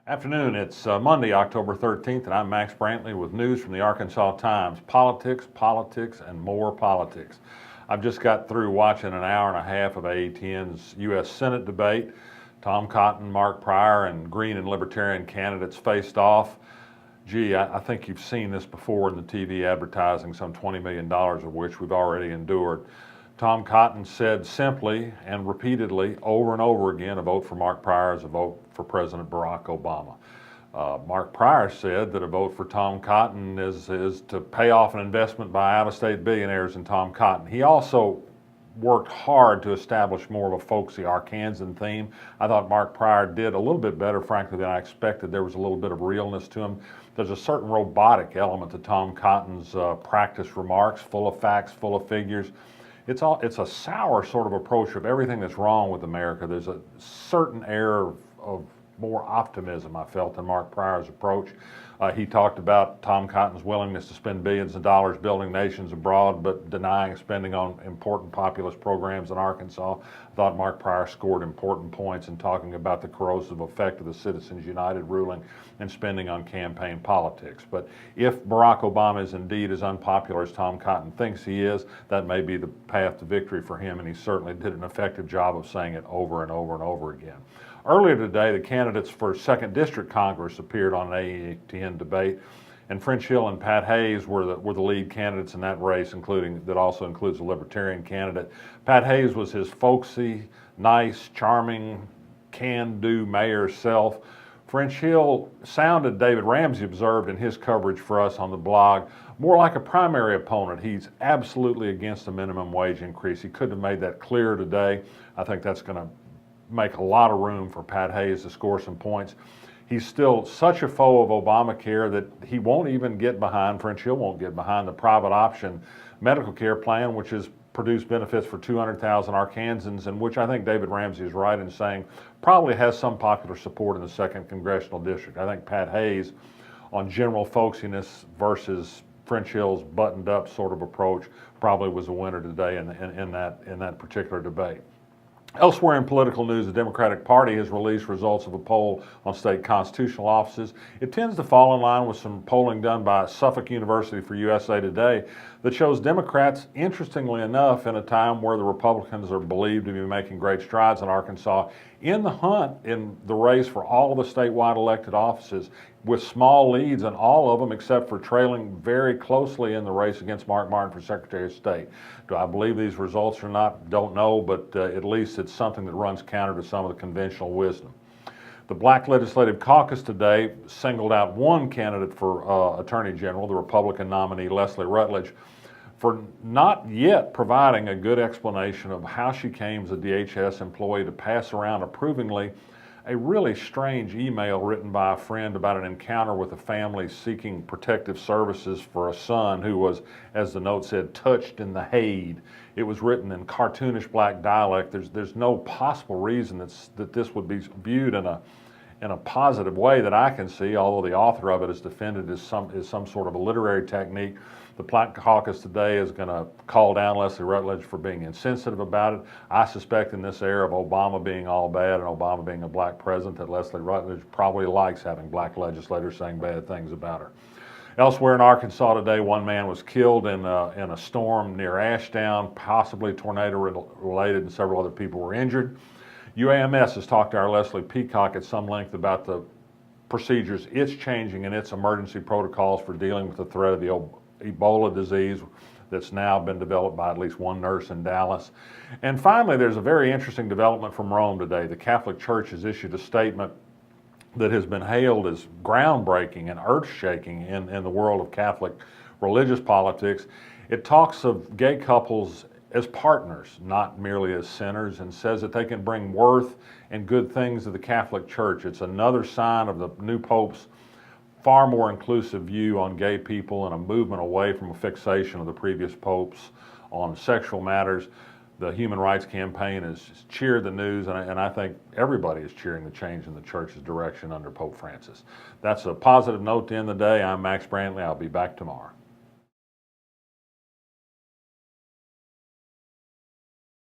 Afternoon, it's Monday, October 13th, and I'm Max Brantley with news from the Arkansas Times. Politics, politics, and more politics. I've just got through watching an hour and a half of AATN's U.S. Senate debate. Tom Cotton, Mark Pryor, and Green and Libertarian candidates faced off. Gee, I think you've seen this before in the TV advertising, some $20 million of which we've already endured. Tom Cotton said simply and repeatedly over and over again, a vote for Mark Pryor is a vote for President Barack Obama. Mark Pryor said that a vote for Tom Cotton is to pay off an investment by out-of-state billionaires in Tom Cotton. He also worked hard to establish more of a folksy Arkansan theme. I thought Mark Pryor did a little bit better, frankly, than I expected. There was a little bit of realness to him. There's a certain robotic element to Tom Cotton's practice remarks, full of facts, full of figures. It's a sour sort of approach of everything that's wrong with America. There's a certain air of more optimism, I felt, in Mark Pryor's approach. He talked about Tom Cotton's willingness to spend billions of dollars building nations abroad, but denying spending on important populist programs in Arkansas. I thought Mark Pryor scored important points in talking about the corrosive effect of the Citizens United ruling and spending on campaign politics. But if Barack Obama is indeed as unpopular as Tom Cotton thinks he is, that may be the path to victory for him, and he certainly did an effective job of saying it over and over and over again. Earlier today, the candidates for 2nd District Congress appeared on an AATN debate, and French Hill and Pat Hayes were the lead candidates in that race, that also includes a Libertarian candidate. Pat Hayes was his folksy, nice, charming, can-do mayor self. French Hill sounded, David Ramsey observed in his coverage for us on the blog, more like a primary opponent. He's absolutely against a minimum wage increase. He couldn't have made that clearer today. I think that's going to make a lot of room for Pat Hayes to score some points. He's still such a foe of Obamacare that he won't even get behind, French Hill won't get behind the private option medical care plan, which has produced benefits for 200,000 Arkansans, and which I think David Ramsey is right in saying probably has some popular support in the 2nd Congressional District. I think Pat Hayes on general folksiness versus French Hill's buttoned up sort of approach probably was a winner today in that particular debate. Elsewhere in political news, the Democratic Party has released results of a poll on state constitutional offices. It tends to fall in line with some polling done by Suffolk University for USA Today that shows Democrats, interestingly enough, in a time where the Republicans are believed to be making great strides in Arkansas, in the hunt in the race for all of the statewide elected offices, with small leads in all of them except for trailing very closely in the race against Mark Martin for Secretary of State. Do I believe these results or not? Don't know, but at least it's something that runs counter to some of the conventional wisdom. The Black Legislative Caucus today singled out one candidate for Attorney General, the Republican nominee Leslie Rutledge, for not yet providing a good explanation of how she came as a DHS employee to pass around approvingly a really strange email written by a friend about an encounter with a family seeking protective services for a son who was, as the note said, touched in the head. It was written in cartoonish black dialect. There's no possible reason that this would be viewed in a positive way that I can see, although the author of it is defended as some sort of a literary technique. The Black Caucus today is going to call down Leslie Rutledge for being insensitive about it. I suspect in this era of Obama being all bad and Obama being a black president that Leslie Rutledge probably likes having black legislators saying bad things about her. Elsewhere in Arkansas today, one man was killed in a storm near ASHDOWN, possibly tornado related, and several other people were injured. UAMS has talked to our Leslie Peacock at some length about the procedures it's changing in its emergency protocols for dealing with the threat of the Ebola disease that's now been developed by at least one nurse in Dallas. And finally, there's a very interesting development from Rome today. The Catholic Church has issued a statement that has been hailed as groundbreaking and earth-shaking in the world of Catholic religious politics. It talks of gay couples as partners, not merely as sinners, and says that they can bring worth and good things to the Catholic Church. It's another sign of the new Pope's far more inclusive view on gay people and a movement away from a fixation of the previous popes on sexual matters. The Human Rights Campaign has cheered the news, and I think everybody is cheering the change in the church's direction under Pope Francis. That's a positive note to end the day. I'm Max Brantley. I'll be back tomorrow.